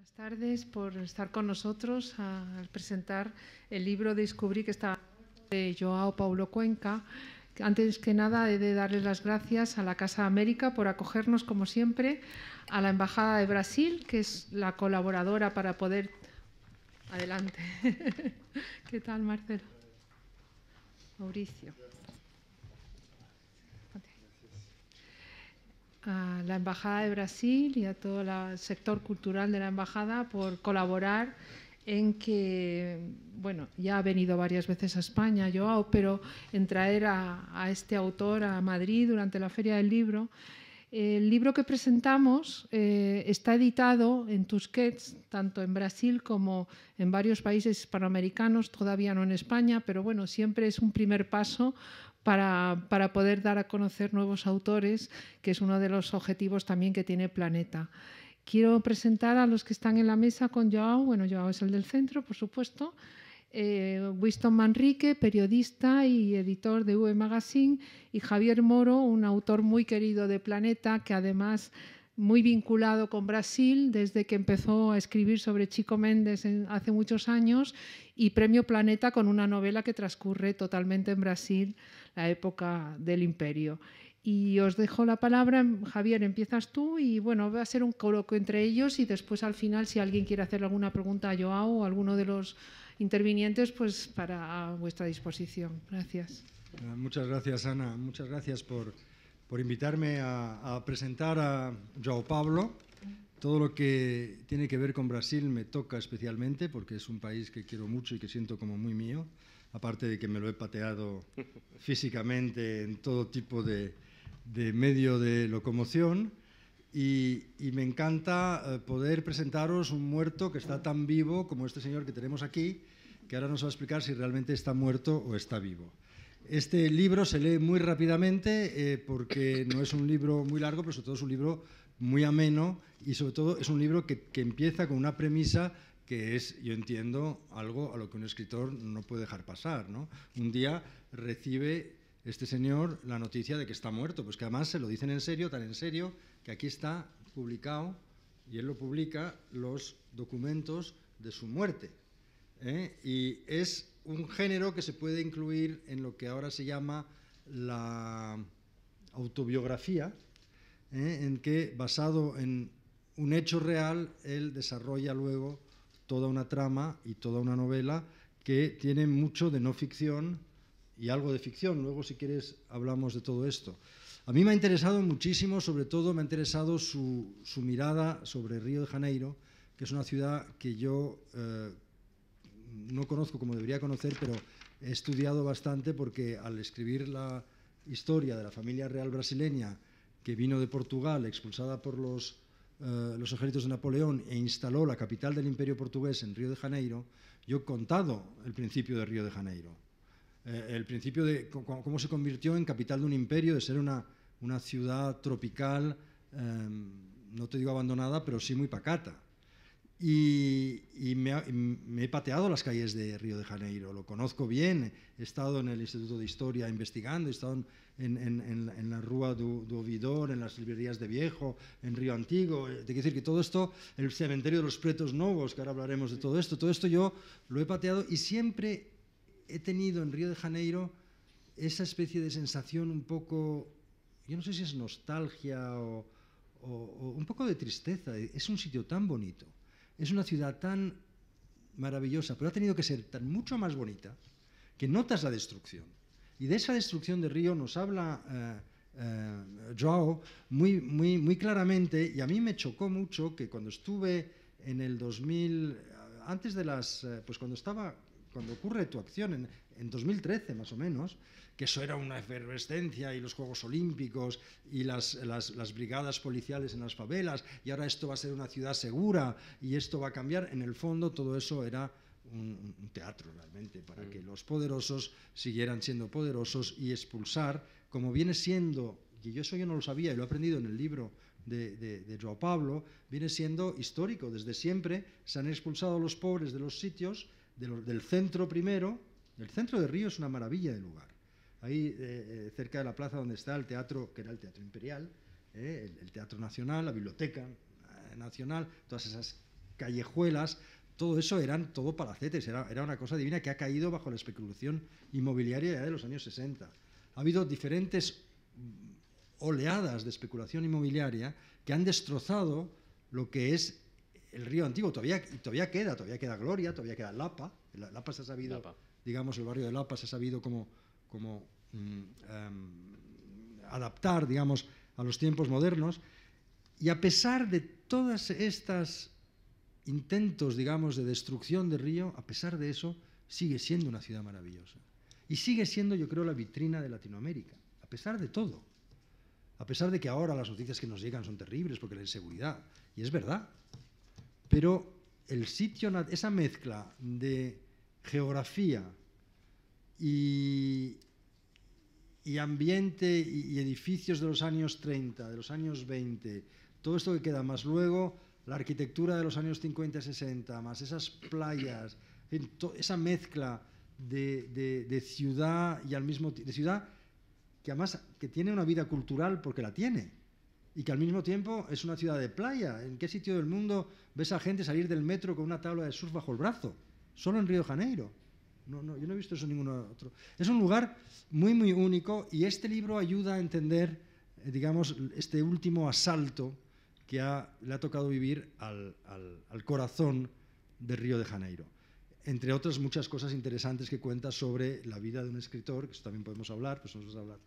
Buenas tardes, por estar con nosotros al presentar el libro Descubrí que está de Joao Paulo Cuenca. Antes que nada, he de darles las gracias a la Casa América por acogernos, como siempre, a la Embajada de Brasil, que es la colaboradora para poder... Adelante. ¿Qué tal, Marcelo? Mauricio. A la Embajada de Brasil y a todo el sector cultural de la Embajada por colaborar en que, bueno, ya ha venido varias veces a España, Joao, pero en traer a este autor a Madrid durante la Feria del Libro. El libro que presentamos está editado en Tusquets, tanto en Brasil como en varios países hispanoamericanos, todavía no en España, pero bueno, siempre es un primer paso para poder dar a conocer nuevos autores, que es uno de los objetivos también que tiene Planeta. Quiero presentar a los que están en la mesa con Joao. Bueno, Joao es el del centro, por supuesto. Winston Manrique, periodista y editor de V Magazine, y Javier Moro, un autor muy querido de Planeta, que además muy vinculado con Brasil desde que empezó a escribir sobre Chico Mendes hace muchos años, y Premio Planeta con una novela que transcurre totalmente en Brasil, la época del Imperio. Y os dejo la palabra. Javier, empiezas tú y bueno, va a ser un coloquio entre ellos y después al final, si alguien quiere hacer alguna pregunta a Joao o a alguno de los intervinientes, pues a vuestra disposición. Gracias. Muchas gracias, Ana. Muchas gracias por invitarme a presentar a Joao Paulo. Todo lo que tiene que ver con Brasil me toca especialmente porque es un país que quiero mucho y que siento como muy mío, aparte de que me lo he pateado físicamente en todo tipo de medio de locomoción. Y me encanta poder presentaros un muerto que está tan vivo como este señor que tenemos aquí, que ahora nos va a explicar si realmente está muerto o está vivo. Este libro se lee muy rápidamente porque no es un libro muy largo, pero sobre todo es un libro muy ameno y sobre todo es un libro que empieza con una premisa que es, yo entiendo, algo a lo que un escritor no puede dejar pasar, ¿no? Un día recibe este señor la noticia de que está muerto, pues que además se lo dicen en serio, tan en serio, que aquí está publicado, y él lo publica, los documentos de su muerte. Y es un género que se puede incluir en lo que ahora se llama la autobiografía, en que, basado en un hecho real, él desarrolla luego toda una trama y toda una novela que tiene mucho de no ficción y algo de ficción. Luego, si quieres, hablamos de todo esto. A mí me ha interesado muchísimo, sobre todo me ha interesado su mirada sobre Río de Janeiro, que es una ciudad que yo no conozco como debería conocer, pero he estudiado bastante porque al escribir la historia de la familia real brasileña que vino de Portugal, expulsada por los ejércitos de Napoleón, e instaló la capital del Imperio Portugués en Río de Janeiro, yo he contado el principio de Río de Janeiro. El principio de cómo se convirtió en capital de un imperio, de ser una ciudad tropical, no te digo abandonada, pero sí muy pacata. Y me he pateado las calles de Río de Janeiro, lo conozco bien, he estado en el Instituto de Historia investigando, he estado en la Rua do Ouvidor, en las librerías de Viejo, en Río Antigo. Te quiero decir que todo esto, el cementerio de los Pretos Novos, que ahora hablaremos de todo esto yo lo he pateado y siempre he tenido en Río de Janeiro esa especie de sensación un poco, yo no sé si es nostalgia o un poco de tristeza. Es un sitio tan bonito, es una ciudad tan maravillosa, pero ha tenido que ser mucho más bonita que notas la destrucción. Y de esa destrucción de Río nos habla Joao muy claramente, y a mí me chocó mucho que cuando estuve en el 2000, antes de pues cuando ocurre tu acción, en 2013 más o menos, que eso era una efervescencia, y los Juegos Olímpicos y las brigadas policiales en las favelas, y ahora esto va a ser una ciudad segura y esto va a cambiar. En el fondo todo eso era un teatro realmente, para que los poderosos siguieran siendo poderosos y expulsar, como viene siendo, y eso yo no lo sabía y lo he aprendido en el libro de Joao Paulo, viene siendo histórico. Desde siempre se han expulsado a los pobres de los sitios, del centro primero. El centro de Río es una maravilla de lugar. Ahí cerca de la plaza donde está el teatro, que era el Teatro Imperial, el Teatro Nacional, la Biblioteca Nacional, todas esas callejuelas, todo eso eran todo palacetes, era una cosa divina que ha caído bajo la especulación inmobiliaria ya de los años 60. Ha habido diferentes oleadas de especulación inmobiliaria que han destrozado lo que es el río antiguo. Todavía queda Gloria, todavía queda Lapa. Lapa se ha sabido, digamos, el barrio de Lapa se ha sabido como adaptar, digamos, a los tiempos modernos. Y a pesar de todas estas intentos, digamos, de destrucción del río, a pesar de eso, sigue siendo una ciudad maravillosa. Y sigue siendo, yo creo, la vitrina de Latinoamérica, a pesar de todo. A pesar de que ahora las noticias que nos llegan son terribles porque la inseguridad, y es verdad. Pero el sitio, esa mezcla de geografía y ambiente y edificios de los años 30, de los años 20, todo esto que queda, más luego la arquitectura de los años 50 y 60, más esas playas, esa mezcla de ciudad y al mismo tiempo, de ciudad que además que tiene una vida cultural porque la tiene, y que al mismo tiempo es una ciudad de playa. ¿En qué sitio del mundo ves a gente salir del metro con una tabla de surf bajo el brazo? Solo en Río de Janeiro. Yo no he visto eso en ningún otro. Es un lugar muy, muy único, y este libro ayuda a entender, digamos, este último asalto que le ha tocado vivir al corazón de Río de Janeiro. Entre otras muchas cosas interesantes que cuenta sobre la vida de un escritor, que eso también podemos hablar, pues nos vas a hablar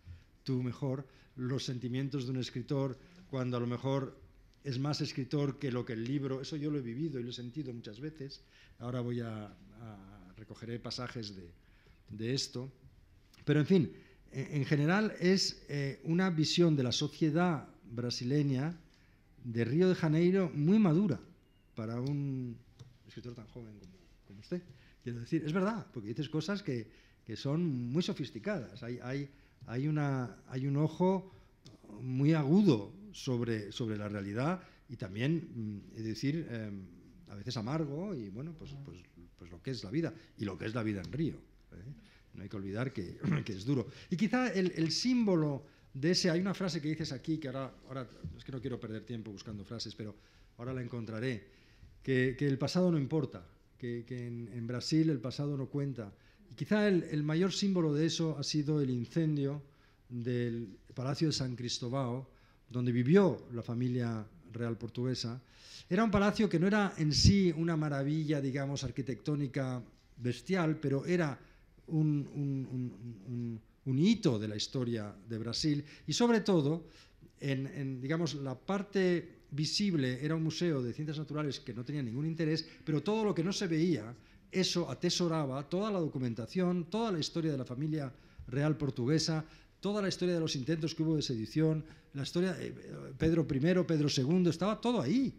tú mejor, los sentimientos de un escritor cuando a lo mejor es más escritor que lo que el libro. Eso yo lo he vivido y lo he sentido muchas veces. Ahora recogeré pasajes de esto. Pero, en fin, en general es una visión de la sociedad brasileña de Río de Janeiro muy madura para un escritor tan joven como usted. Quiero decir, es verdad, porque dices cosas que son muy sofisticadas. Hay un ojo muy agudo sobre la realidad, y también, es decir, a veces amargo, y bueno, pues lo que es la vida, y lo que es la vida en Río. No hay que olvidar que es duro. Y quizá el símbolo de ese, hay una frase que dices aquí, que ahora es que no quiero perder tiempo buscando frases, pero ahora la encontraré, que el pasado no importa, que en Brasil el pasado no cuenta. Y quizá el mayor símbolo de eso ha sido el incendio del Palacio de San Cristóbal, donde vivió la familia real portuguesa. Era un palacio que no era en sí una maravilla, digamos, arquitectónica bestial, pero era un hito de la historia de Brasil, y sobre todo, digamos, la parte visible era un museo de ciencias naturales que no tenía ningún interés, pero todo lo que no se veía, eso atesoraba toda la documentación, toda la historia de la familia real portuguesa, toda la historia de los intentos que hubo de sedición, la historia de Pedro I, Pedro II, estaba todo ahí.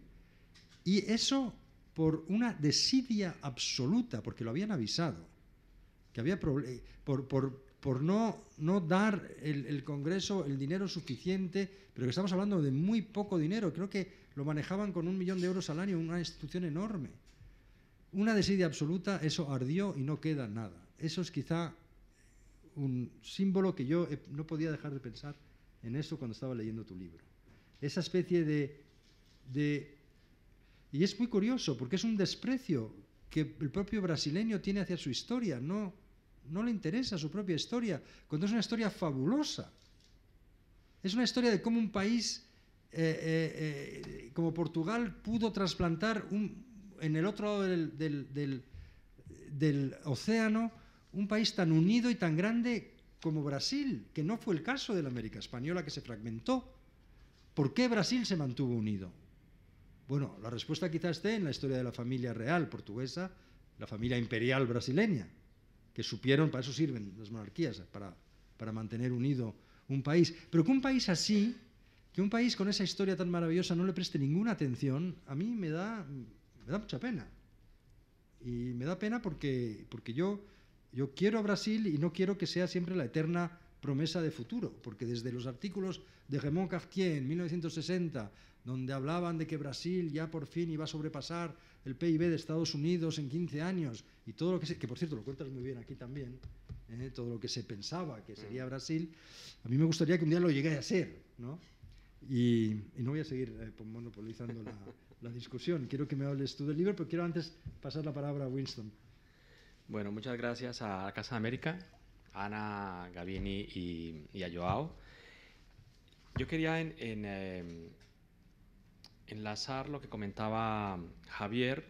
Y eso por una desidia absoluta, porque lo habían avisado, que había por no dar el Congreso el dinero suficiente, pero que estamos hablando de muy poco dinero. Creo que lo manejaban con 1 millón de euros al año, una institución enorme. Una desidia absoluta, eso ardió y no queda nada. Eso es quizá un símbolo que yo no podía dejar de pensar en eso cuando estaba leyendo tu libro. Esa especie de... Y es muy curioso, porque es un desprecio que el propio brasileño tiene hacia su historia. No le interesa su propia historia, cuando es una historia fabulosa. Es una historia de cómo un país como Portugal pudo trasplantar en el otro lado del océano un país tan unido y tan grande como Brasil, que no fue el caso de la América Española, que se fragmentó. ¿Por qué Brasil se mantuvo unido? Bueno, la respuesta quizás esté en la historia de la familia real portuguesa, la familia imperial brasileña, que supieron, para eso sirven las monarquías, para mantener unido un país. Pero que un país así, que un país con esa historia tan maravillosa no le preste ninguna atención, a mí me da mucha pena. Y me da pena porque yo quiero a Brasil y no quiero que sea siempre la eterna promesa de futuro, porque desde los artículos de Raymond Cartier en 1960, donde hablaban de que Brasil ya por fin iba a sobrepasar el PIB de Estados Unidos en 15 años, y todo lo que por cierto lo cuentas muy bien aquí también, todo lo que se pensaba que sería Brasil, a mí me gustaría que un día lo llegue a ser, ¿no? Y no voy a seguir monopolizando la discusión. Quiero que me hables tú del libro, pero quiero antes pasar la palabra a Winston. Bueno, muchas gracias a Casa América, a Ana Gavini y a Joao. Yo quería enlazar lo que comentaba Javier,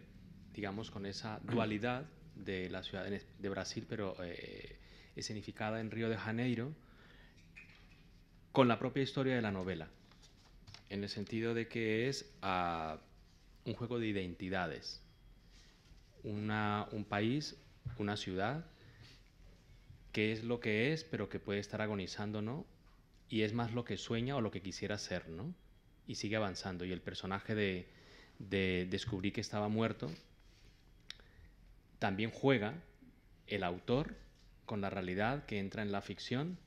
digamos, con esa dualidad de la ciudad de Brasil, pero escenificada en Río de Janeiro, con la propia historia de la novela, en el sentido de que es un juego de identidades, un país, una ciudad, que es lo que es, pero que puede estar agonizando, ¿no? Y es más lo que sueña o lo que quisiera ser, ¿no? Y sigue avanzando. Y el personaje de Descubrí que estaba muerto también juega, el autor, con la realidad que entra en la ficción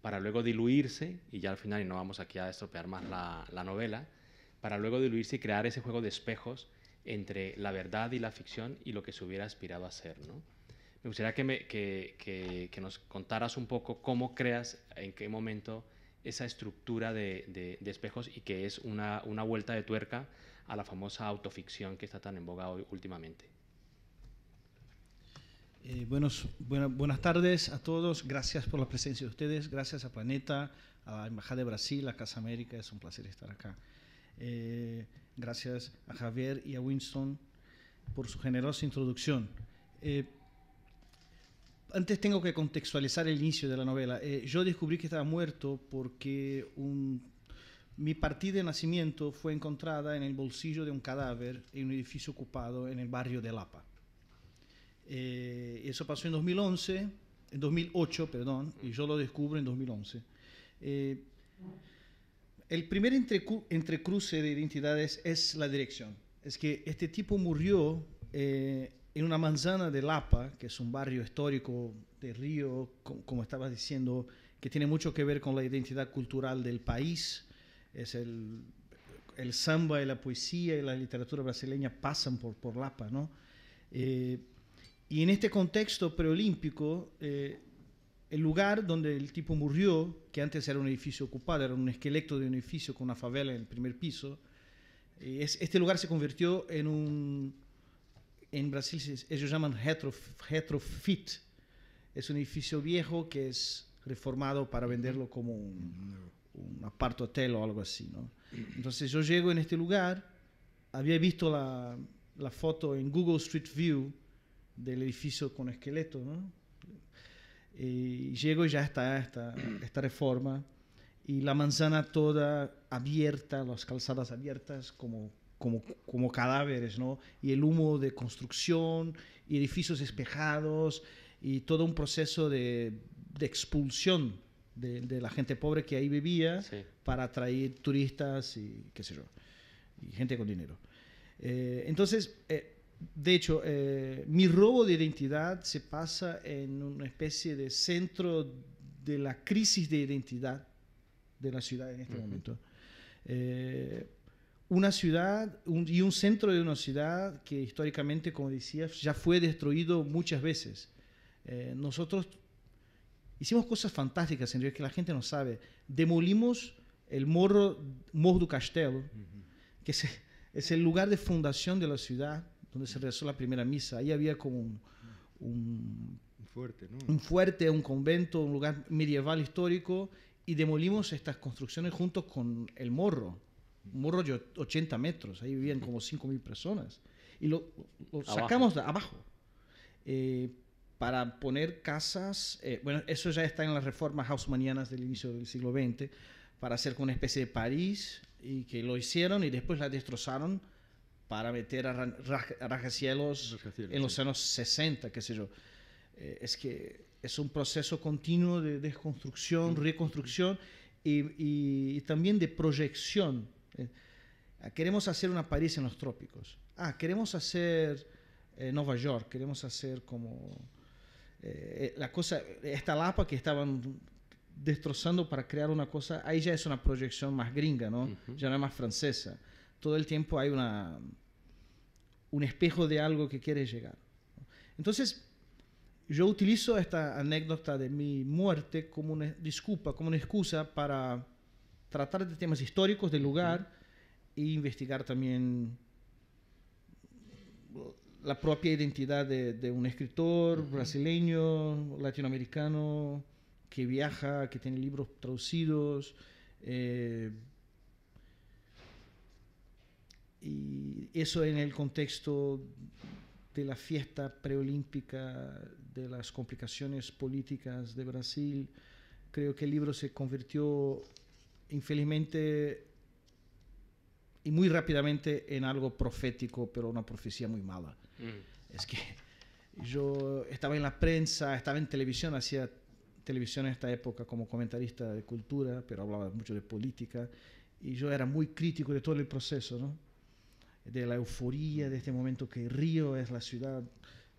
para luego diluirse, y ya al final, y no vamos aquí a estropear más la novela, para luego diluirse y crear ese juego de espejos entre la verdad y la ficción y lo que se hubiera aspirado a ser, ¿no? Me gustaría que nos contaras un poco cómo creas, en qué momento, esa estructura de espejos, y que es una vuelta de tuerca a la famosa autoficción que está tan en boga hoy últimamente. Buenas tardes a todos. Gracias por la presencia de ustedes. Gracias a Planeta, a la Embajada de Brasil, a Casa América. Es un placer estar acá. Gracias a Javier y a Winston por su generosa introducción. Antes tengo que contextualizar el inicio de la novela. Yo descubrí que estaba muerto porque mi partida de nacimiento fue encontrada en el bolsillo de un cadáver en un edificio ocupado en el barrio de Lapa. Eso pasó en 2008, perdón, y yo lo descubro en 2011. El primer entrecruce de identidades es la dirección. Es que este tipo murió en una manzana de Lapa, que es un barrio histórico de Río, como estabas diciendo, que tiene mucho que ver con la identidad cultural del país. Es el samba y la poesía y la literatura brasileña pasan por Lapa, ¿no? Y en este contexto preolímpico, el lugar donde el tipo murió, que antes era un edificio ocupado, era un esqueleto de un edificio con una favela en el primer piso, este lugar se convirtió en Brasil ellos llaman retrofit. Es un edificio viejo que es reformado para venderlo como un apart-hotel o algo así, ¿no? Entonces yo llego en este lugar, había visto la foto en Google Street View del edificio con esqueleto, ¿no? Y llego y ya está esta reforma y la manzana toda abierta, las calzadas abiertas como cadáveres, ¿no? Y el humo de construcción y edificios espejados y todo un proceso de expulsión de la gente pobre que ahí vivía, sí, para atraer turistas y qué sé yo, y gente con dinero. Entonces, de hecho, mi robo de identidad se pasa en una especie de centro de la crisis de identidad de la ciudad en este momento. Una ciudad y un centro de una ciudad que históricamente, como decía, ya fue destruido muchas veces. Nosotros hicimos cosas fantásticas, en realidad, que la gente no sabe. Demolimos el Morro do Castelo, que es el lugar de fundación de la ciudad, donde se rezó la primera misa. Ahí había como un fuerte, ¿no? Un fuerte, un convento, un lugar medieval histórico, y demolimos estas construcciones junto con el Morro. Un morro de 80 metros, ahí vivían como 5.000 personas. Y lo sacamos de abajo para poner casas. Bueno, eso ya está en las reformas haussmannianas del inicio del siglo XX, para hacer como una especie de París, y que lo hicieron y después la destrozaron para meter a rascacielos en los años 60, qué sé yo. Es que es un proceso continuo de desconstrucción, reconstrucción y también de proyección. Queremos hacer una París en los trópicos. Queremos hacer Nueva York, queremos hacer como la cosa, esta Lapa que estaban destrozando para crear una cosa, ahí ya es una proyección más gringa, ¿no? Ya no es más francesa. Todo el tiempo hay un espejo de algo que quiere llegar. Entonces, yo utilizo esta anécdota de mi muerte como una disculpa, como una excusa para tratar de temas históricos del lugar e investigar también la propia identidad de un escritor brasileño, latinoamericano, que viaja, que tiene libros traducidos. Y eso en el contexto de la fiesta preolímpica, de las complicaciones políticas de Brasil, creo que el libro se convirtió infelizmente y muy rápidamente en algo profético, pero una profecía muy mala. Es que yo estaba en la prensa, estaba en televisión, hacía televisión en esta época como comentarista de cultura, pero hablaba mucho de política, y yo era muy crítico de todo el proceso, ¿no? De la euforía de este momento que Río es la ciudad,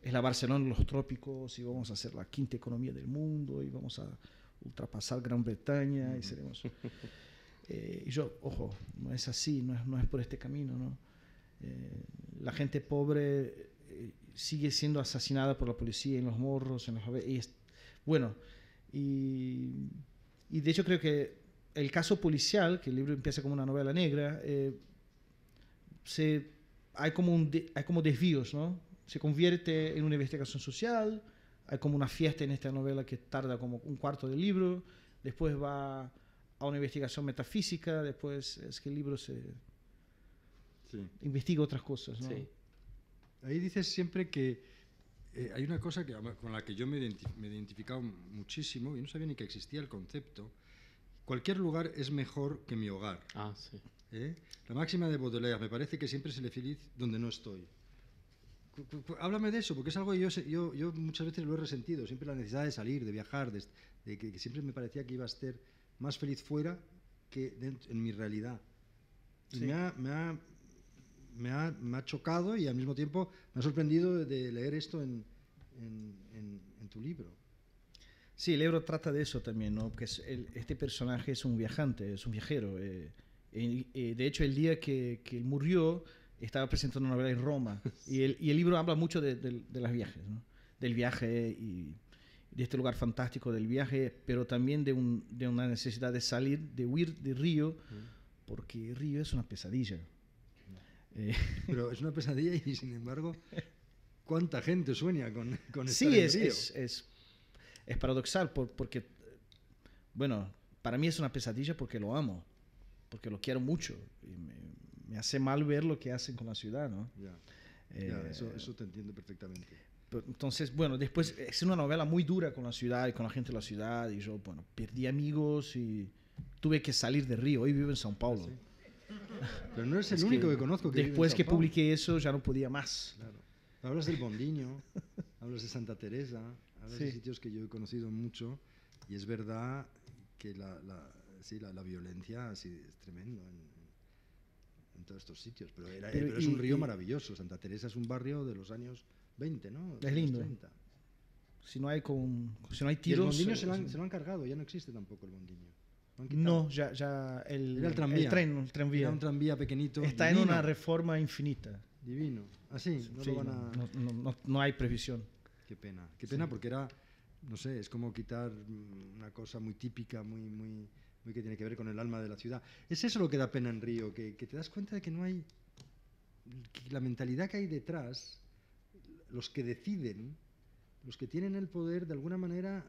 es la Barcelona de los trópicos, y vamos a ser la quinta economía del mundo, y vamos a ultrapasar Gran Bretaña, y seremos... y yo, ojo, no es así, no es por este camino, ¿no? La gente pobre sigue siendo asesinada por la policía en los morros, en los... bueno, y de hecho creo que el caso policial, que el libro empieza como una novela negra, hay como desvíos, ¿no? Se convierte en una investigación social, hay como una fiesta en esta novela que tarda como un cuarto del libro, después va a una investigación metafísica, después es que el libro se investiga otras cosas, ¿no? Sí. Ahí dices siempre que hay una cosa con la que yo me he identificado muchísimo, y no sabía ni que existía el concepto. Cualquier lugar es mejor que mi hogar. Ah, sí. La máxima de Baudelaire, me parece que siempre seré feliz donde no estoy. Háblame de eso, porque es algo que yo muchas veces lo he resentido, siempre la necesidad de salir, de viajar, de que siempre me parecía que iba a ser más feliz fuera que en mi realidad. Y Sí. me ha chocado y al mismo tiempo me ha sorprendido de leer esto en tu libro. Sí, el libro trata de eso también, ¿no? Porque este personaje es un viajante, es un viajero. De hecho, el día que él murió, estaba presentando una novela en Roma. y el libro habla mucho de las viajes, ¿no? Del viaje y de este lugar fantástico del viaje, pero también de una necesidad de salir, de huir de Río, porque Río es una pesadilla. Pero es una pesadilla y, sin embargo, ¿cuánta gente sueña con estar Sí, en Río? es paradoxal, porque, bueno, para mí es una pesadilla porque lo amo, porque lo quiero mucho. Y me hace mal ver lo que hacen con la ciudad, ¿no? Ya, eso te entiendo perfectamente. Entonces, bueno, después es una novela muy dura con la ciudad y con la gente de la ciudad, y yo, bueno, perdí amigos y tuve que salir de Río. Hoy vivo en São Paulo. Sí. Pero no eres el único que conozco que después vive en que São Paulo. publiqué eso ya no podía más. Claro. Hablas del Bondiño, hablas de Santa Teresa, hablas de Sí. sitios que yo he conocido mucho, y es verdad que la violencia es tremendo en todos estos sitios, pero es un río maravilloso. Santa Teresa es un barrio de los años 20, ¿no? Es lindo. 30. Si no hay Y el tiros... Bondiño se lo han cargado, ya no existe tampoco el Bondiño. Lo han quitado. No, ya Era el tranvía. el tranvía. Era un tranvía pequeñito. Está divino, en una reforma infinita. divino. Así, no Sí, lo van a... no hay previsión. Qué pena, porque era, no sé, es como quitar una cosa muy típica, muy que tiene que ver con el alma de la ciudad. Es eso lo que da pena en Río, que te das cuenta de que no hay, que la mentalidad que hay detrás, los que deciden, los que tienen el poder, de alguna manera,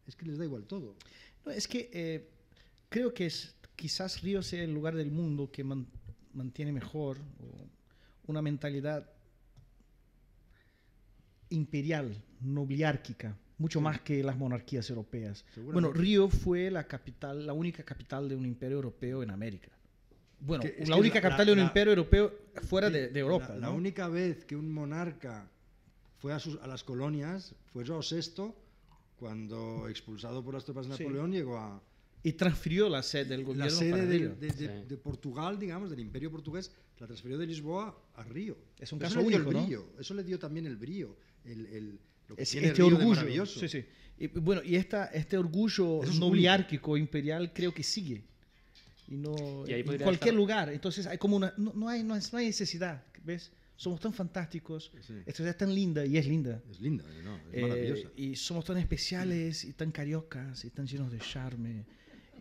es que les da igual todo. No, es que creo que quizás Río sea el lugar del mundo que mantiene mejor una mentalidad imperial, nobiliárquica, mucho más que las monarquías europeas. Bueno, Río fue la única capital de un imperio europeo en América. Bueno, la única capital de un imperio europeo fuera de Europa. La única vez que un monarca fue a las colonias fue João VI, cuando, expulsado por las tropas de Napoleón, llegó a... Y transfirió la sede del gobierno. La sede para Río. de Portugal, digamos, del Imperio Portugués, la transfirió de Lisboa a Río. Es un caso único, ¿no? Eso le dio también el brío, lo que es tiene este Río de orgullo. maravilloso. Sí, sí. Y, bueno, y este orgullo nobiliárquico, imperial, creo que sigue. Y no y ahí en cualquier lugar. Entonces hay como no hay necesidad, ¿ves? Somos tan fantásticos, esta ciudad es tan linda, y es linda. Es linda, ¿no? Es maravillosa. Y somos tan especiales, y tan cariocas, y tan llenos de charme,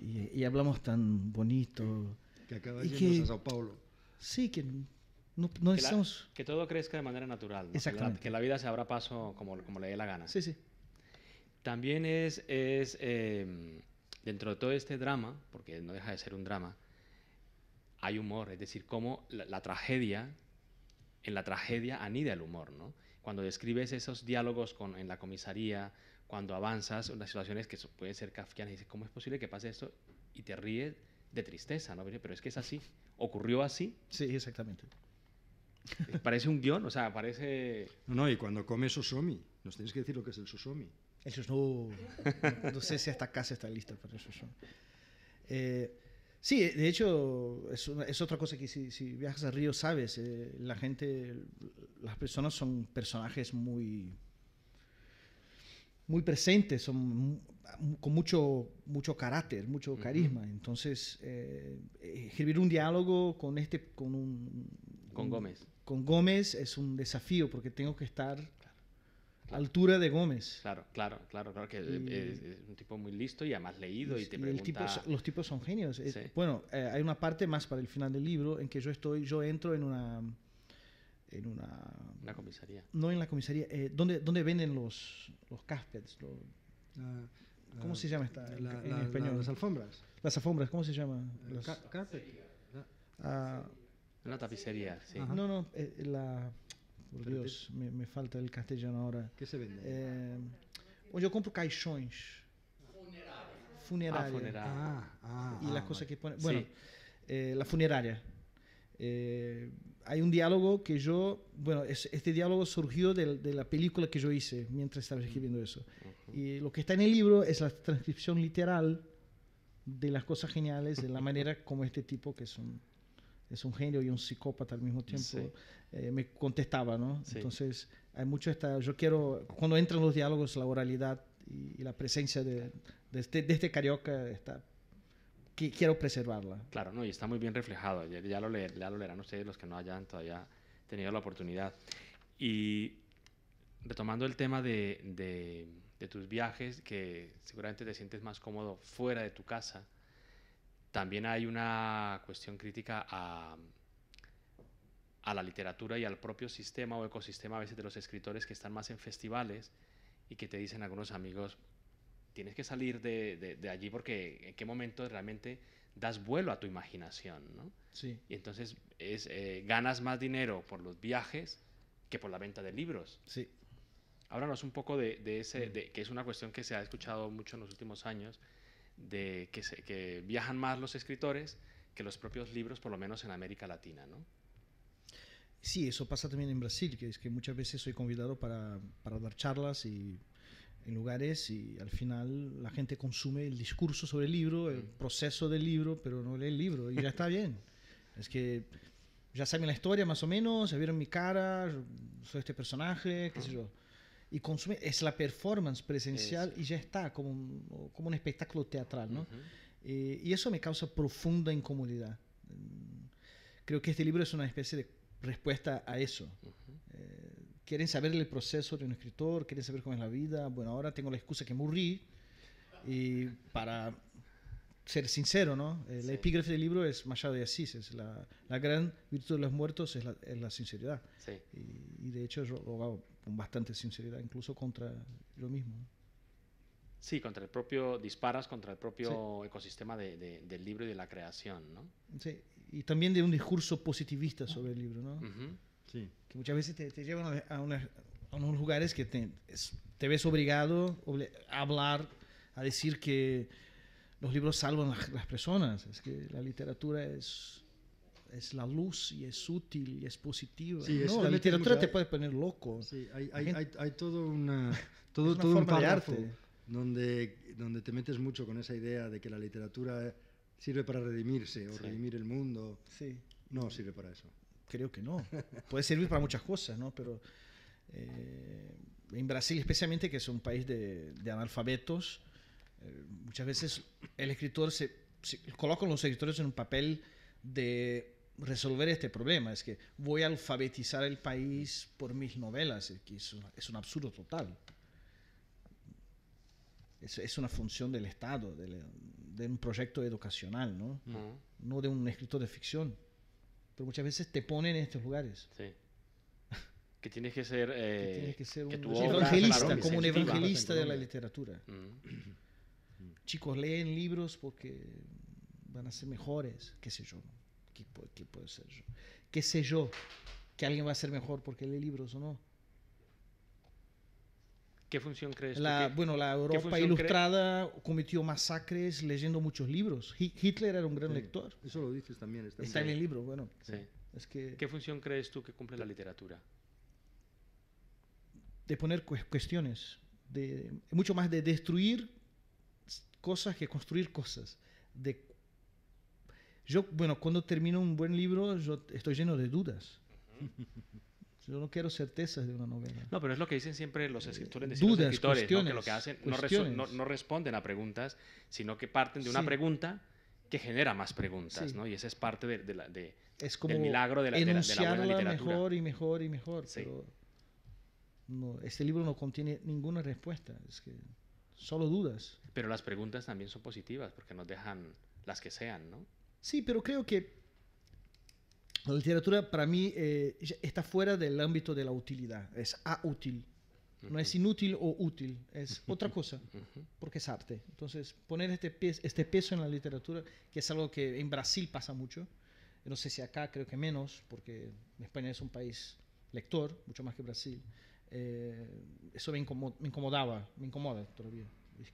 y hablamos tan bonito. Que acaba y yéndose a Sao Paulo. Sí, que No Que, necesitamos... que todo crezca de manera natural, ¿no? Exactamente. Que la vida se abra paso como le dé la gana. Sí, sí. También dentro de todo este drama, porque no deja de ser un drama, hay humor, es decir, cómo la tragedia, en la tragedia anida el humor, ¿no? Cuando describes esos diálogos en la comisaría, cuando avanzas, unas situaciones que pueden ser kafkianas, y dices, ¿cómo es posible que pase esto? Y te ríes de tristeza, ¿no? Pero es que es así, ocurrió así. Sí, exactamente. Parece un guión, o sea, parece... No, y cuando comes sosomi, nos tienes que decir lo que es el sosomi. Eso no sé si esta casa está lista para eso. Sí, de hecho, es otra cosa que si viajas a Río sabes, las personas son personajes muy presentes, con mucho carácter, mucho carisma. Entonces, escribir un diálogo con Gómez. Con Gómez es un desafío porque tengo que estar a altura de Gómez. Claro, que es un tipo muy listo y además leído y te pregunta... los tipos son genios. Sí. Bueno, hay una parte más para el final del libro en que yo entro en una comisaría. No en la comisaría, donde venden los carpets, ¿cómo se llama en español? Las alfombras. Las alfombras, ¿cómo se llama? Carpet. Una tapicería, sí. Ajá. No, por Dios, me falta el castellano ahora. ¿Qué se vende? Yo compro caixões. Funeraria. Funeraria. Y las cosas que ponen... Sí. Bueno, la funeraria. Hay un diálogo que este diálogo surgió de la película que yo hice mientras estaba escribiendo eso. Y lo que está en el libro es la transcripción literal de las cosas geniales, de la manera como este tipo, que es un genio y un psicópata al mismo tiempo, Sí. me contestaba, ¿no? Sí. Entonces, hay mucho cuando entran los diálogos, la oralidad y la presencia de este carioca que quiero preservarla. Claro, no, y está muy bien reflejado. Ya lo leerán ustedes los que no hayan todavía tenido la oportunidad. Y retomando el tema de tus viajes, que seguramente te sientes más cómodo fuera de tu casa, también hay una cuestión crítica a la literatura y al propio sistema o ecosistema a veces de los escritores que están más en festivales y que te dicen algunos amigos, tienes que salir de allí porque en qué momento realmente das vuelo a tu imaginación, ¿no? Sí. Y entonces ganas más dinero por los viajes que por la venta de libros. Sí. Háblanos un poco de que es una cuestión que se ha escuchado mucho en los últimos años, de que viajan más los escritores que los propios libros, por lo menos en América Latina, ¿no? Sí, eso pasa también en Brasil, que es que muchas veces soy convidado para dar charlas en lugares y al final la gente consume el discurso sobre el libro, el proceso del libro, pero no lee el libro y ya está bien. Es que ya saben la historia más o menos, ya vieron mi cara, soy este personaje, qué sé yo. Y consume, es la performance presencial y ya está, como un espectáculo teatral, ¿no? Y eso me causa profunda incomodidad. Creo que este libro es una especie de respuesta a eso. Quieren saber el proceso de un escritor, quieren saber cómo es la vida. Bueno, ahora tengo la excusa que morí y para ser sincero, ¿no? La epígrafe del libro es Machado de Asís, es la gran virtud de los muertos es la sinceridad. Sí. Y de hecho yo lo hago con bastante sinceridad, incluso contra yo mismo. Sí, disparas contra el propio ecosistema del libro y de la creación, ¿no? Sí, y también de un discurso positivista sobre el libro, ¿no? Sí. Que muchas veces te llevan a unos lugares que te ves obligado a hablar, a decir que los libros salvan las personas. Es que la literatura es la luz y es útil y es positiva. Sí, no, la literatura te puede poner loco. Sí, hay todo un forma de párrafo arte. donde te metes mucho con esa idea de que la literatura sirve para redimirse o redimir el mundo. Sí. No sirve para eso. Creo que no. Puede servir para muchas cosas, ¿no? Pero en Brasil especialmente, que es un país de analfabetos, muchas veces el escritor se colocan los escritores en un papel de resolver este problema. Es que voy a alfabetizar el país por mis novelas, que es un absurdo total. Es una función del Estado, de un proyecto educacional, ¿no? No de un escritor de ficción. pero muchas veces te ponen en estos lugares. Sí. Que tienes que ser, Que tienes que ser que un tu obra evangelista, sea como un sensitiva. evangelista de la literatura. Mm. Chicos, leen libros porque van a ser mejores, qué sé yo. ¿Qué puede ser yo? ¿Qué sé yo? Que alguien va a ser mejor porque lee libros o no. ¿Qué función crees tú Bueno, la Europa función ilustrada cometió masacres leyendo muchos libros. Hitler era un gran Sí, lector. Eso lo dices también. Está en el libro, bueno. Sí. Es que ¿Qué función crees tú que cumple la literatura? de poner cuestiones, mucho más de destruir cosas que construir cosas. Bueno, cuando termino un buen libro, yo estoy lleno de dudas. Yo no quiero certezas de una novela. No, pero es lo que dicen siempre los escritores, Dudas, los escritores, ¿no? cuestiones, Que lo que hacen cuestiones. no responden a preguntas, sino que parten de una Sí. pregunta que genera más preguntas, Sí. ¿no? Y esa es parte Es como del milagro de la buena enunciarla literatura. mejor y mejor y mejor. Sí. Pero no, este libro no contiene ninguna respuesta. Es que solo dudas. Pero las preguntas también son positivas porque nos dejan las que sean, ¿no? Sí, pero creo que la literatura para mí ya está fuera del ámbito de la utilidad. Es aútil. No es inútil o útil. Es otra cosa. Porque es arte. Entonces, poner este peso en la literatura, que es algo que en Brasil pasa mucho. No sé si acá creo que menos, porque España es un país lector, mucho más que Brasil. Eso me incomoda todavía.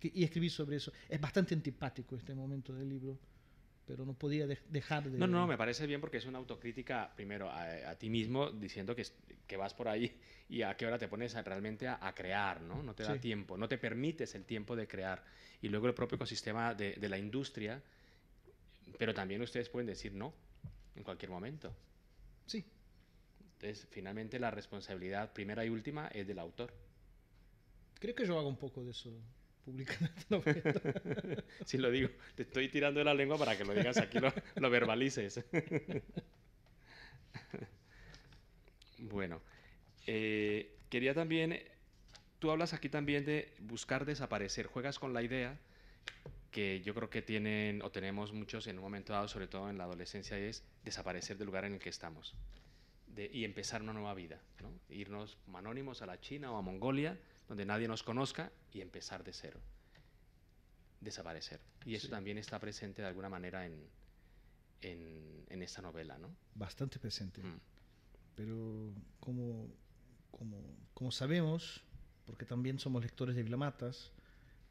Y escribí sobre eso. Es bastante antipático este momento del libro, pero no podía dejar de... No, me parece bien porque es una autocrítica, primero, a ti mismo, diciendo que vas por ahí y a qué hora te pones realmente a crear, ¿no? No te da Sí. tiempo, no te permites el tiempo de crear. Y luego el propio ecosistema de la industria, pero también ustedes pueden decir no en cualquier momento. Sí. Entonces, finalmente la responsabilidad primera y última es del autor. Creo que yo hago un poco de eso, publicando esta novela. Si lo digo, te estoy tirando de la lengua para que lo digas aquí, lo verbalices. Bueno, quería también, tú hablas aquí también de buscar desaparecer, juegas con la idea que yo creo que tienen o tenemos muchos en un momento dado, sobre todo en la adolescencia, es desaparecer del lugar en el que estamos y empezar una nueva vida, ¿no? Irnos como anónimos a la China o a Mongolia, donde nadie nos conozca y empezar de cero, desaparecer. Y eso Sí. también está presente de alguna manera en esta novela, ¿no? Bastante presente. Mm. Pero como sabemos, porque también somos lectores de Vilamatas,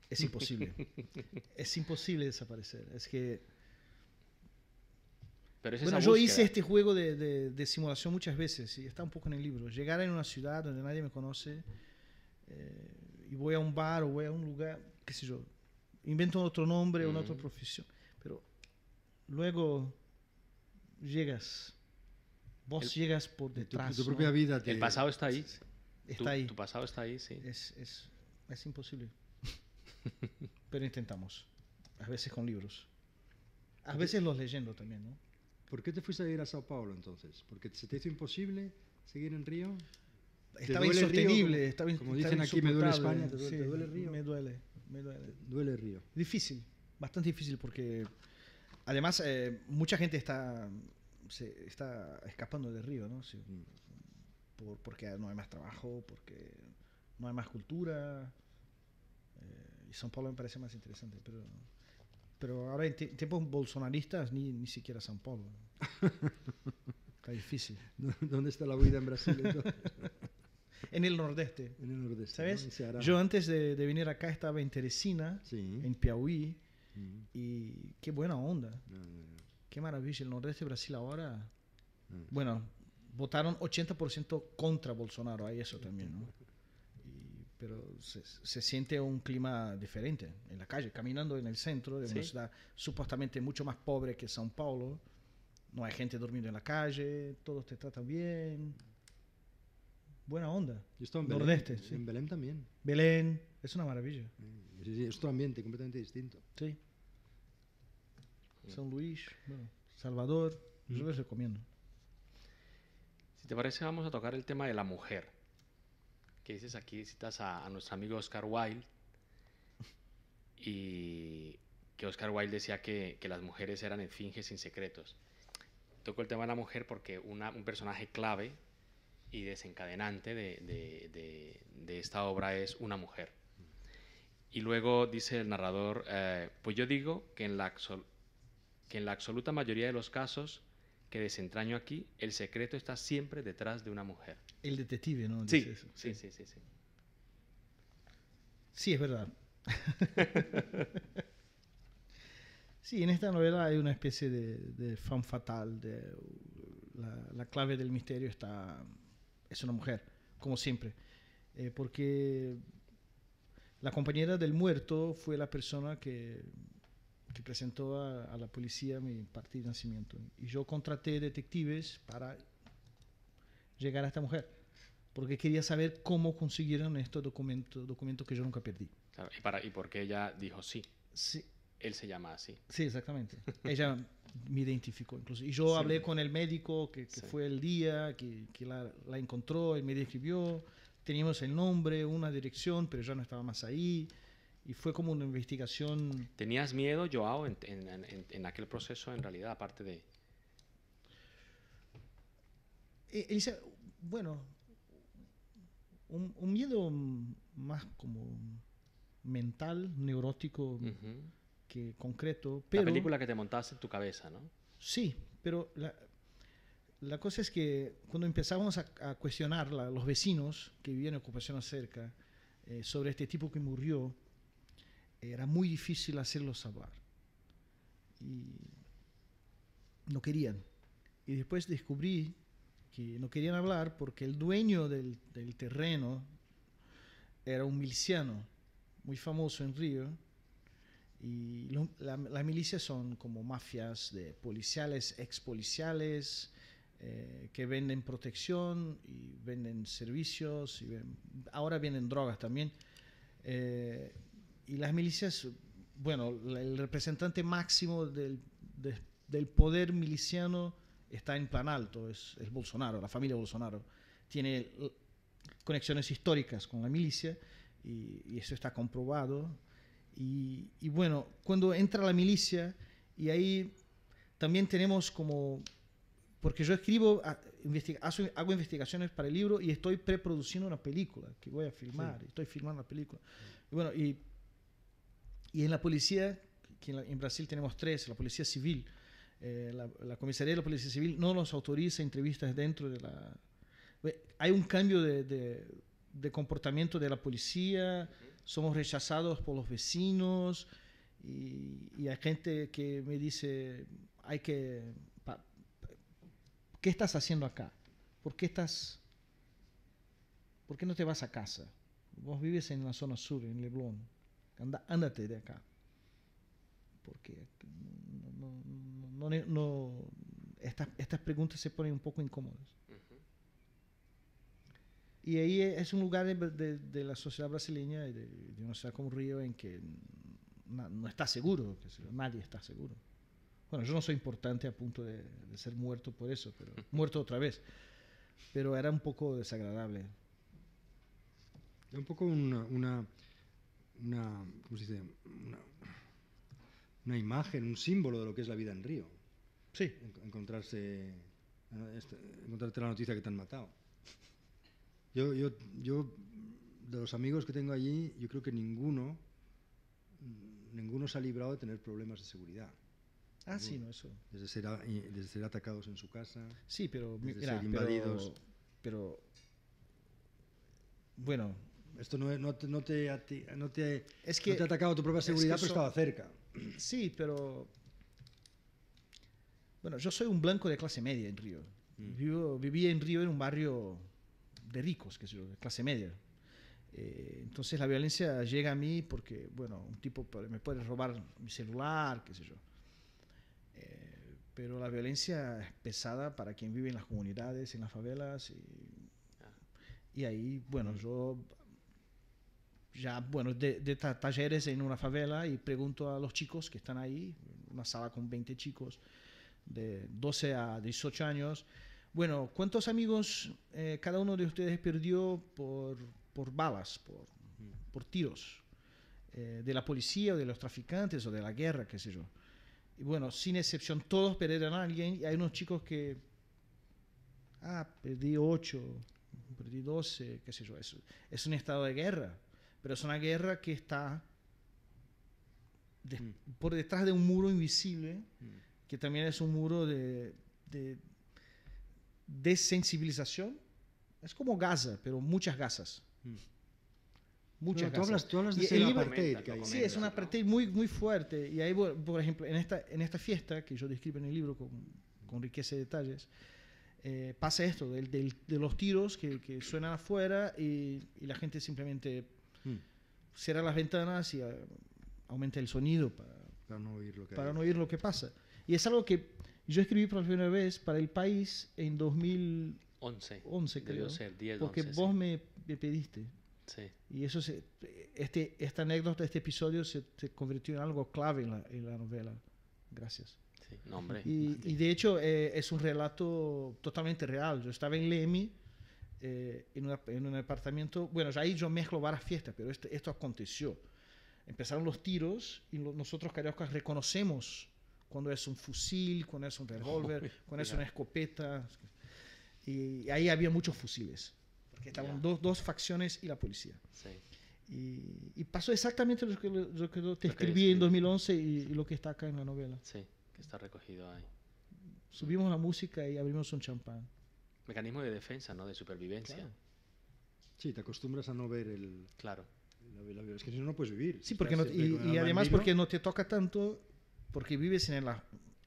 es imposible. Es imposible desaparecer. Es que... Pero es Bueno, esa yo búsqueda. hice este juego de simulación muchas veces y está un poco en el libro. Llegar a una ciudad donde nadie me conoce y voy a un bar o voy a un lugar, qué sé yo, invento otro nombre, una otra profesión, pero luego llegas, vos llegas por detrás. Tu ¿no? propia vida. El pasado está ahí. Está ahí. Tu pasado está ahí, sí. Es imposible. Pero intentamos. A veces con libros. A veces los leyendo también, ¿no? ¿Por qué te fuiste a ir a Sao Paulo entonces? ¿Porque se te hizo imposible seguir en Río? ¿Te Estaba duele Río? insostenible. Como dicen aquí, me duele insoportable. España, ¿te duele Río? Me duele. Duele Río. Difícil, bastante difícil porque además mucha gente está escapando del Río, ¿no? Sí, porque no hay más trabajo, porque no hay más cultura. Y São Paulo me parece más interesante, pero ahora en tiempos bolsonaristas ni siquiera São Paulo. Está difícil. ¿Dónde está la vida en Brasil entonces? En el nordeste. En el nordeste. ¿Sabes? ¿no? En Ceará. Yo antes de venir acá estaba en Teresina, Sí. en Piauí, Mm. y qué buena onda. No. Qué maravilla. El nordeste de Brasil ahora... Mm. Bueno, votaron 80% contra Bolsonaro. Hay eso también, ¿no? Pero se siente un clima diferente en la calle. Caminando en el centro de una Sí. ciudad supuestamente mucho más pobre que São Paulo. No hay gente durmiendo en la calle. Todos te tratan bien. Buena onda. Yo estaba en Belén. Nordeste, sí. En Belén también. Belén. Es una maravilla. Sí, es otro ambiente completamente distinto. Sí. San Luis, bueno, Salvador. Yo les recomiendo. Si te parece, vamos a tocar el tema de la mujer. Que dices aquí, citas a nuestro amigo Oscar Wilde, y que Oscar Wilde decía que las mujeres eran esfinges sin secretos. toco el tema de la mujer porque un personaje clave y desencadenante de esta obra es una mujer. Y luego dice el narrador, pues yo digo que en la absoluta mayoría de los casos que desentraño aquí, el secreto está siempre detrás de una mujer. El detective, ¿no? Sí, Dice eso. sí. Sí, es verdad. Sí, en esta novela hay una especie de femme fatale. La clave del misterio es una mujer, como siempre. Porque la compañera del muerto fue la persona que presentó a la policía mi parte de nacimiento. Y yo contraté detectives para llegar a esta mujer, porque quería saber cómo consiguieron estos documentos que yo nunca perdí. Claro, ¿y por qué ella dijo sí? Sí. Él se llama así. Sí, exactamente. Ella me identificó incluso. Y yo hablé con el médico que fue el día que la encontró, él me describió, teníamos el nombre, una dirección, pero ya no estaba más ahí. Y fue como una investigación. ¿Tenías miedo, Joao, en aquel proceso, en realidad, aparte de...? Elisa, bueno, un miedo más como mental, neurótico, que concreto. Pero, la película que te montaste en tu cabeza, ¿no? Sí, pero la cosa es que cuando empezamos a cuestionar los vecinos que vivían en ocupación cerca sobre este tipo que murió, era muy difícil hacerlos hablar. Y no querían. Y después descubrí que no querían hablar porque el dueño del terreno era un miliciano muy famoso en Río. Y las milicias son como mafias de policiales, expoliciales, que venden protección y venden servicios. Ahora venden drogas también. Y las milicias, bueno, el representante máximo del poder miliciano está en Plan Alto, es Bolsonaro, la familia Bolsonaro. Tiene conexiones históricas con la milicia y eso está comprobado. Y bueno, cuando entra la milicia, y ahí también tenemos como, porque yo escribo, hago investigaciones para el libro y estoy preproduciendo una película que voy a filmar, estoy filmando la película. Y bueno, y en la policía, que en Brasil tenemos 3, la policía civil, la comisaría de la policía civil no nos autoriza entrevistas dentro de la... Hay un cambio de comportamiento de la policía, somos rechazados por los vecinos y hay gente que me dice, ¿qué estás haciendo acá? ¿Por qué no te vas a casa? Vos vives en la zona sur, en Leblon. Ándate de acá. Porque estas preguntas se ponen un poco incómodas. Y ahí es un lugar de la sociedad brasileña, de una ciudad como Río, en que no está seguro, nadie está seguro. Bueno, yo no soy importante a punto de ser muerto por eso, pero muerto otra vez. Pero era un poco desagradable. Un poco ¿cómo se dice? Una imagen, un símbolo de lo que es la vida en Río. Sí. Encontrarte la noticia que te han matado. Yo, de los amigos que tengo allí, yo creo que ninguno se ha librado de tener problemas de seguridad. Sí, no, eso. Desde ser atacados en su casa, sí, pero desde ser invadidos. Pero bueno, esto no te ha atacado tu propia seguridad, pero estaba cerca. Sí, pero bueno, yo soy un blanco de clase media en Río. Viví en Río en un barrio de ricos, de clase media. Entonces la violencia llega a mí porque, bueno, un tipo me puede robar mi celular, qué sé yo. Pero la violencia es pesada para quien vive en las comunidades, en las favelas. Y ahí, bueno, yo ya, bueno, de talleres en una favela y pregunto a los chicos que están ahí, una sala con 20 chicos de 12 a 18 años, bueno, ¿cuántos amigos cada uno de ustedes perdió por balas, por tiros de la policía o de los traficantes o de la guerra, qué sé yo? y bueno, sin excepción, todos perdieron a alguien, y hay unos chicos que, perdí 8, perdí 12, qué sé yo, es un estado de guerra, pero es una guerra que está por detrás de un muro invisible, que también es un muro de desensibilización. Es como Gaza, pero muchas Gazas. Muchas Gazas. Tú hablas de Y ese el libro- apartheid que hay. Sí, es un apartheid muy, muy fuerte. Y ahí, por ejemplo, en esta fiesta que yo describo en el libro con riqueza de detalles, pasa esto, de los tiros que suenan afuera y la gente simplemente cierra las ventanas y aumenta el sonido Para no oír lo que para hay. no oír lo que pasa. Y es algo que yo escribí por primera vez para El País en 2011, 11, creo. debió ser 10, Porque 11, vos sí. me pediste. Sí, Y eso esta anécdota, este episodio se convirtió en algo clave en la novela. Gracias. sí, no, hombre. Y de hecho es un relato totalmente real. Yo estaba en Lemi, en un apartamento. Bueno, ahí yo mezclo varias fiestas, pero esto aconteció. Empezaron los tiros y nosotros cariocas reconocemos cuando es un fusil, cuando es un revólver, cuando es una escopeta. Y ahí había muchos fusiles, porque estaban dos facciones y la policía. Sí. Y pasó exactamente lo que yo te Lo que escribí en describí. 2011 y lo que está acá en la novela. Sí, que está recogido ahí. Subimos la música y abrimos un champán. Mecanismo de defensa, ¿no? De supervivencia. Claro. Sí, te acostumbras a no ver Claro. es que si no, no puedes vivir. Sí, porque Estás siempre con el y alma en además vilo. porque no te toca tanto, porque vives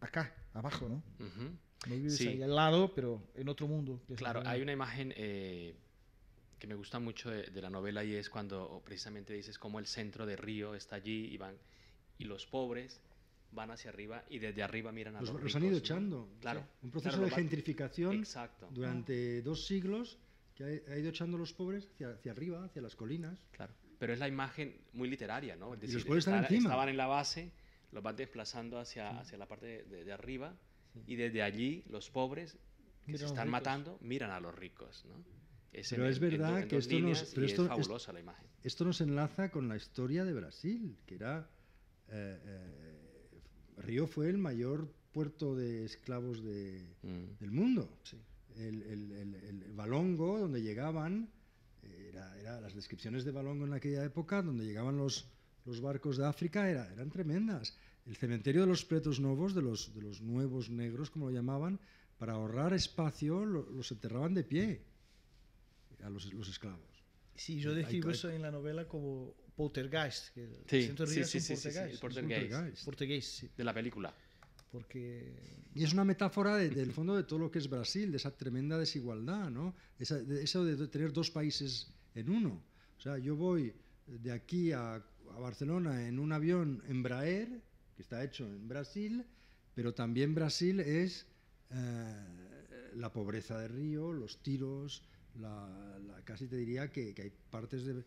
acá, abajo, ¿no? Ujú. No vives Sí. ahí al lado, pero en otro mundo. que es la Claro, realidad. hay una imagen que me gusta mucho de la novela y es cuando precisamente dices cómo el centro de Río está allí y los pobres van hacia arriba y desde arriba miran a los ricos. Los han ido ¿no? echando. Claro. Un proceso Claro, de lo van- gentrificación Exacto. durante 2 siglos que ha ido echando a los pobres hacia arriba, hacia las colinas. Claro. Pero es la imagen muy literaria, ¿no? Es decir, los pobres están encima. estaban en la base, los van desplazando hacia la parte de arriba y desde allí los pobres que Miran se a los están ricos. matando miran a los ricos, ¿no? Pero es verdad que dos esto nos- líneas pero y esto- es fabulosa la imagen. Esto nos enlaza con la historia de Brasil, que era... Río fue el mayor puerto de esclavos del mundo. Sí. El Valongo, donde llegaban, las descripciones de Valongo en aquella época, donde llegaban los barcos de África, eran tremendas. El cementerio de los pretos novos, de los nuevos negros, como lo llamaban, para ahorrar espacio, los enterraban de pie a los esclavos. Sí, yo describo eso en la novela como poltergeist. Que Sí, el centro de Río sí, es un sí, sí, poltergeist. el poltergeist. Poltergeist, sí. De la película. Porque Y es una metáfora del fondo de todo lo que es Brasil, de esa tremenda desigualdad, ¿no? Eso de tener 2 países en uno. O sea, yo voy de aquí a Barcelona en un avión Embraer, que está hecho en Brasil, pero también Brasil es la pobreza de Río, los tiros, casi te diría que hay partes de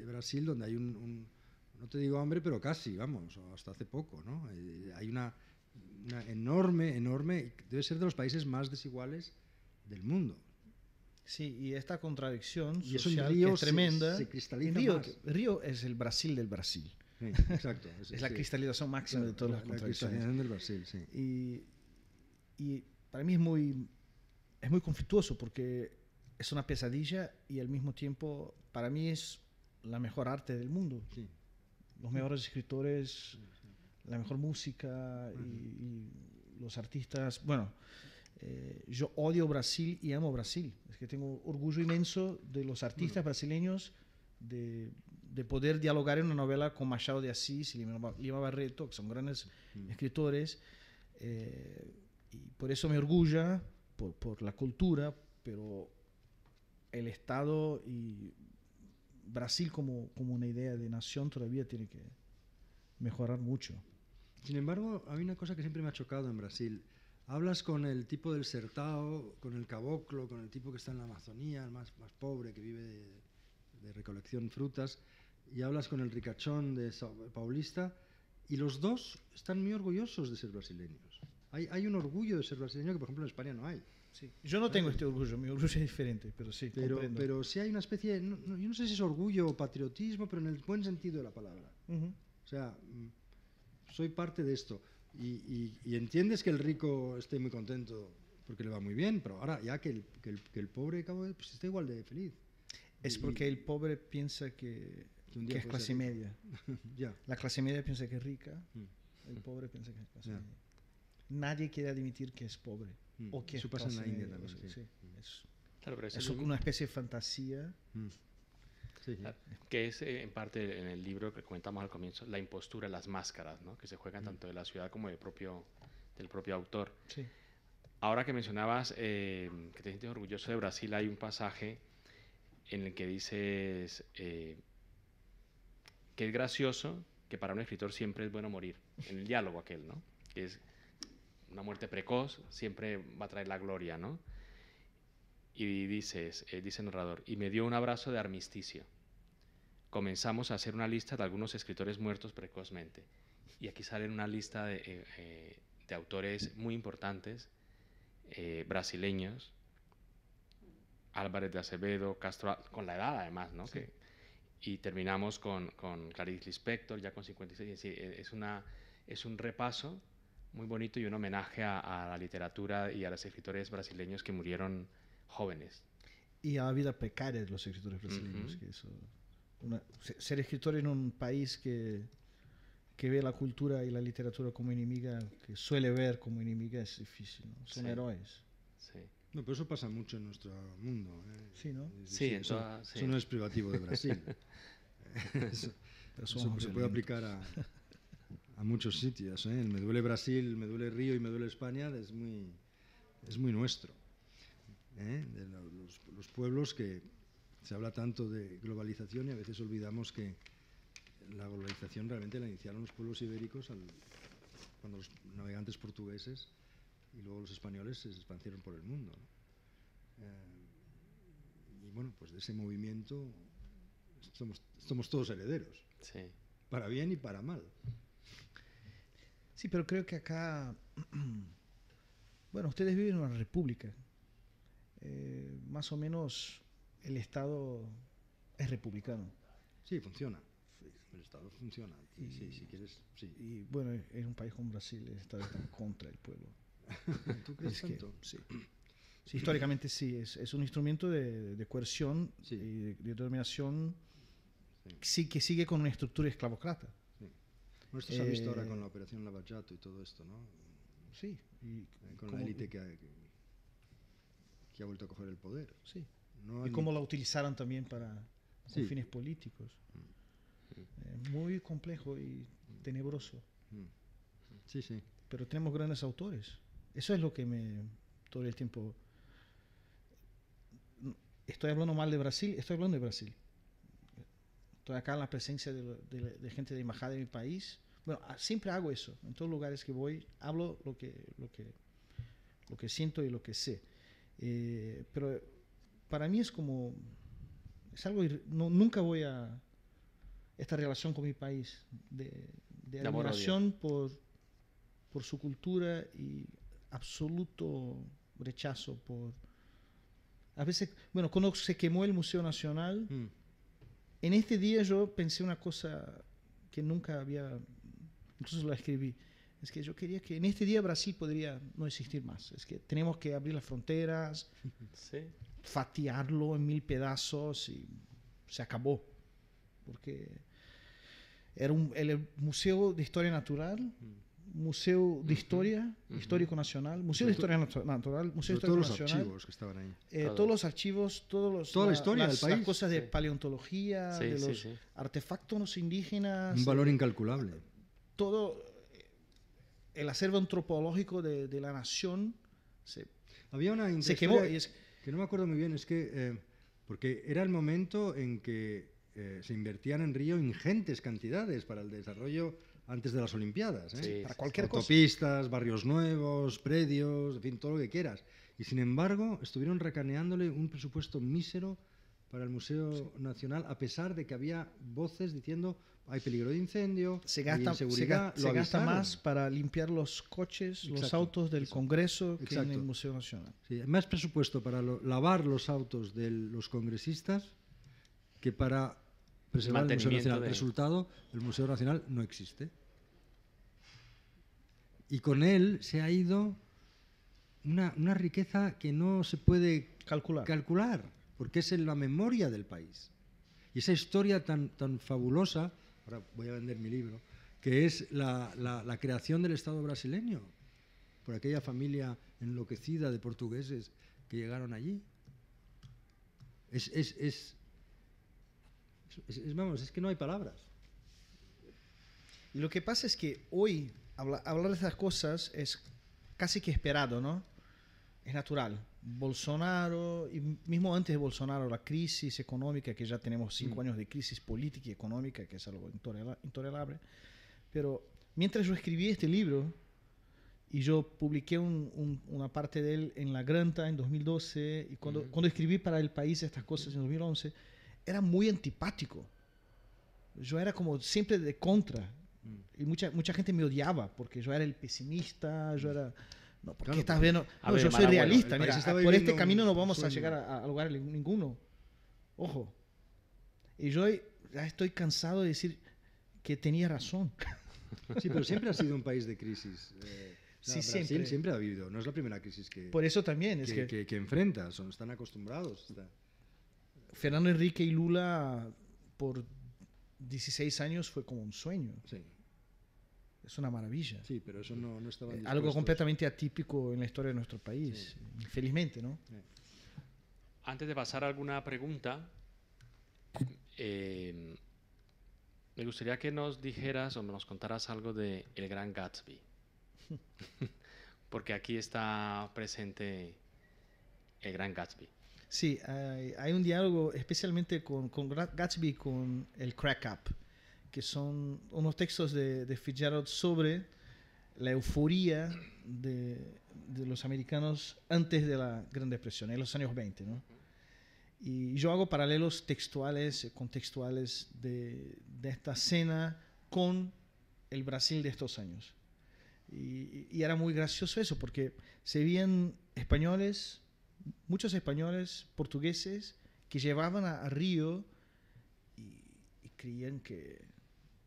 Brasil donde hay no te digo hambre, pero casi, vamos, o hasta hace poco, ¿no? Hay una enorme, debe ser de los países más desiguales del mundo. sí, y esta contradicción Y eso en social Río que es tremenda. se cristaliza En Río, más. Río es el Brasil del Brasil. Sí, exacto. Es la cristalización máxima de todas las la contradicciones. cristalización del Brasil, sí. Y para mí es muy conflictuoso porque es una pesadilla y al mismo tiempo para mí es la mejor arte del mundo. Sí. Los mejores escritores, la mejor música y los artistas. Bueno, yo odio Brasil y amo Brasil. Es que tengo orgullo inmenso de los artistas brasileños de poder dialogar en una novela con Machado de Assis y Lima Barreto, que son grandes escritores. Y por eso me orgulla, por la cultura, pero el Estado y Brasil como una idea de nación todavía tiene que mejorar mucho. Sin embargo, hay una cosa que siempre me ha chocado en Brasil. Hablas con el tipo del sertao, con el caboclo, con el tipo que está en la Amazonía, el más pobre, que vive de recolección frutas, y hablas con el ricachón de Paulista, y los dos están muy orgullosos de ser brasileños. Hay un orgullo de ser brasileño que, por ejemplo, en España no hay. Sí. Yo no tengo este orgullo, mi orgullo es diferente, pero sí, comprendo. Pero sí hay una especie, yo no sé si es orgullo o patriotismo, pero en el buen sentido de la palabra. Ujú. O sea, soy parte de esto. y entiendes que el rico esté muy contento porque le va muy bien, pero ahora ya que el pobre pues está igual de feliz. Es porque el pobre piensa que es clase media. Ya. La clase media piensa que es rica, el pobre piensa que es clase media. Nadie quiere admitir que es pobre. O que eso es pasa en la clase India media, también. sí. Claro, pero Es una especie de fantasía. Sí. Claro, que es en parte en el libro que comentamos al comienzo, la impostura, las máscaras, ¿no? Que se juegan tanto de la ciudad como del propio autor. Sí. Ahora que mencionabas que te sientes orgulloso de Brasil, hay un pasaje en el que dices que es gracioso que para un escritor siempre es bueno morir, en el diálogo aquel, ¿no? Que es una muerte precoz, siempre va a traer la gloria, ¿no? Y dice el narrador, y me dio un abrazo de armisticio. Comenzamos a hacer una lista de algunos escritores muertos precozmente. Y aquí sale una lista de autores muy importantes, brasileños, Álvarez de Acevedo, Castro, con la edad además, ¿no? Sí. Y terminamos con Clarice Lispector, ya con 56. Es un repaso muy bonito y un homenaje a la literatura y a los escritores brasileños que murieron jóvenes. Y a la vida precaria de los escritores brasileños. Que eso, ser escritor en un país que ve la cultura y la literatura como enemiga, que suele ver como enemiga, es difícil, ¿no? Son héroes. Sí. No, pero eso pasa mucho en nuestro mundo. Sí, ¿no? Sí, eso no es privativo de Brasil. eso se puede aplicar a muchos sitios. El me duele Brasil, me duele Río y me duele España es muy nuestro. De los pueblos que se habla tanto de globalización y a veces olvidamos que la globalización realmente la iniciaron los pueblos ibéricos cuando los navegantes portugueses y luego los españoles se esparcieron por el mundo, ¿no? Y bueno, pues de ese movimiento somos todos herederos, Sí. para bien y para mal. Sí, pero creo que acá, bueno, ustedes viven en una república, más o menos el Estado es republicano. Sí, funciona. El Estado funciona. Sí, si quieres, sí. Y bueno, en un país como Brasil el Estado está en contra del pueblo. ¿Tú crees tanto? Sí. Sí, históricamente sí, es un instrumento de coerción Sí. y de determinación que sigue con una estructura esclavocrata. Sí. Bueno, esto se ha visto ahora con la operación Lavallato y todo esto, ¿no? Sí. Y con la élite que ha vuelto a coger el poder. Sí. No y cómo la utilizaron también con Sí. fines políticos. Muy complejo y tenebroso. Sí, sí. Pero tenemos grandes autores. Eso es lo que todo el tiempo... Estoy hablando mal de Brasil, estoy hablando de Brasil. Estoy acá en la presencia de gente de embajada de mi país. Bueno, siempre hago eso. En todos los lugares que voy, hablo lo que siento y lo que sé. Pero para mí es como... Es algo... nunca voy a... Esta relación con mi país de admiración por su cultura y absoluto rechazo por... A veces, bueno, cuando se quemó el Museo Nacional, en este día yo pensé una cosa que nunca había, incluso la escribí, es que yo quería que en este día Brasil podría no existir más, es que tenemos que abrir las fronteras, Sí. fatiarlo en 1000 pedazos y se acabó, porque era el Museo de Historia Natural, Museo de Historia, Histórico Nacional, Museo de Historia Natural, Museo de Historia Todos los Nacional. archivos que estaban ahí. Todos los archivos, Toda la historia del país. las cosas de paleontología, Sí, de sí, los sí. artefactos indígenas. Un valor incalculable. Todo el acervo antropológico de la nación Había una se quemó. que no me acuerdo muy bien, es que porque era el momento en que se invertían en Río ingentes cantidades para el desarrollo antes de las Olimpiadas. Sí, para cualquier cosa. Autopistas, barrios nuevos, predios, en fin, todo lo que quieras. Y sin embargo, estuvieron recaneándole un presupuesto mísero para el Museo Nacional, a pesar de que había voces diciendo hay peligro de incendio, Se hay gasta, inseguridad. se gasta más para limpiar los coches, los Exacto, autos del Congreso que en Exacto. el Museo Nacional. Sí, hay más presupuesto para lavar los autos de los congresistas que para preservar el Museo Mantenimiento Nacional. Resultado, el Museo Nacional no existe. Y con él se ha ido una riqueza que no se puede calcular, porque es en la memoria del país. Y esa historia tan fabulosa, ahora voy a vender mi libro, que es la creación del Estado brasileño, por aquella familia enloquecida de portugueses que llegaron allí. Vamos, es que no hay palabras. Y lo que pasa es que hoy hablar de estas cosas es casi que esperado, ¿no? Es natural. Bolsonaro, y mismo antes de Bolsonaro, la crisis económica, que ya tenemos 5 años de crisis política y económica, que es algo intolerable. Pero mientras yo escribí este libro, y yo publiqué una parte de él en La Granta en 2012, y cuando escribí para El País estas cosas en 2011, era muy antipático. Yo era como siempre de contra. Y mucha gente me odiaba porque yo era el pesimista, yo era... No, ¿por qué estás viendo? No, yo soy realista. Mira, por este camino no vamos a llegar a lugar ninguno. Ojo. Y yo ya estoy cansado de decir que tenía razón. Sí, pero siempre ha sido un país de crisis. Sí, Brasil siempre ha vivido. No es la primera crisis que... Por eso también es que enfrenta. Están acostumbrados. Fernando Henrique y Lula por 16 años fue como un sueño. Sí. Es una maravilla. Sí, pero eso no estaba dispuestos. Algo completamente atípico en la historia de nuestro país. Sí. Infelizmente, ¿no? Sí. Antes de pasar a alguna pregunta, me gustaría que nos dijeras o nos contaras algo de El Gran Gatsby. Porque aquí está presente El Gran Gatsby. Sí, hay un diálogo especialmente con Gatsby, con el Crack Up, que son unos textos de Fitzgerald sobre la euforia de los americanos antes de la Gran Depresión, en los años 20, ¿no? Y yo hago paralelos contextuales de esta escena con el Brasil de estos años. Y era muy gracioso eso, porque se veían españoles, muchos españoles, portugueses, que llevaban a Río y creían que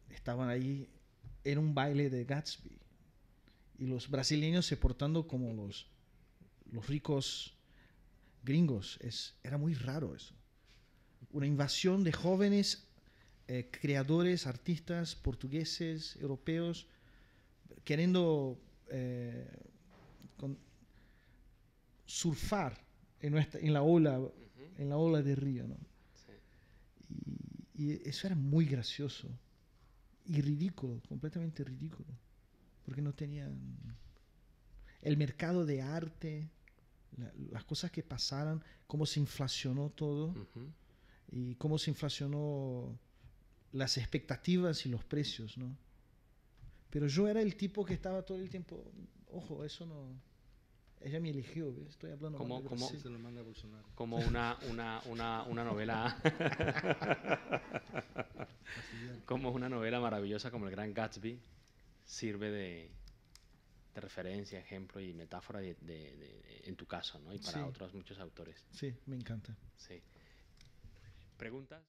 estaban ahí en un baile de Gatsby. Y los brasileños se portando como los ricos gringos. Era muy raro eso. Una invasión de jóvenes creadores, artistas portugueses, europeos, queriendo surfar en la ola de Río, ¿no? Sí. Y eso era muy gracioso y ridículo, completamente ridículo, porque no tenían el mercado de arte, las cosas que pasaron, cómo se inflacionó todo y cómo se inflacionó las expectativas y los precios, ¿no? Pero yo era el tipo que estaba todo el tiempo, ojo, eso no... Ella me eligió, ¿ves? Estoy hablando se lo manda a Bolsonaro. Como una novela... como una novela maravillosa como El Gran Gatsby sirve de referencia, ejemplo y metáfora en tu caso, ¿no? Y para otros muchos autores. Sí, me encanta. Sí. ¿Preguntas?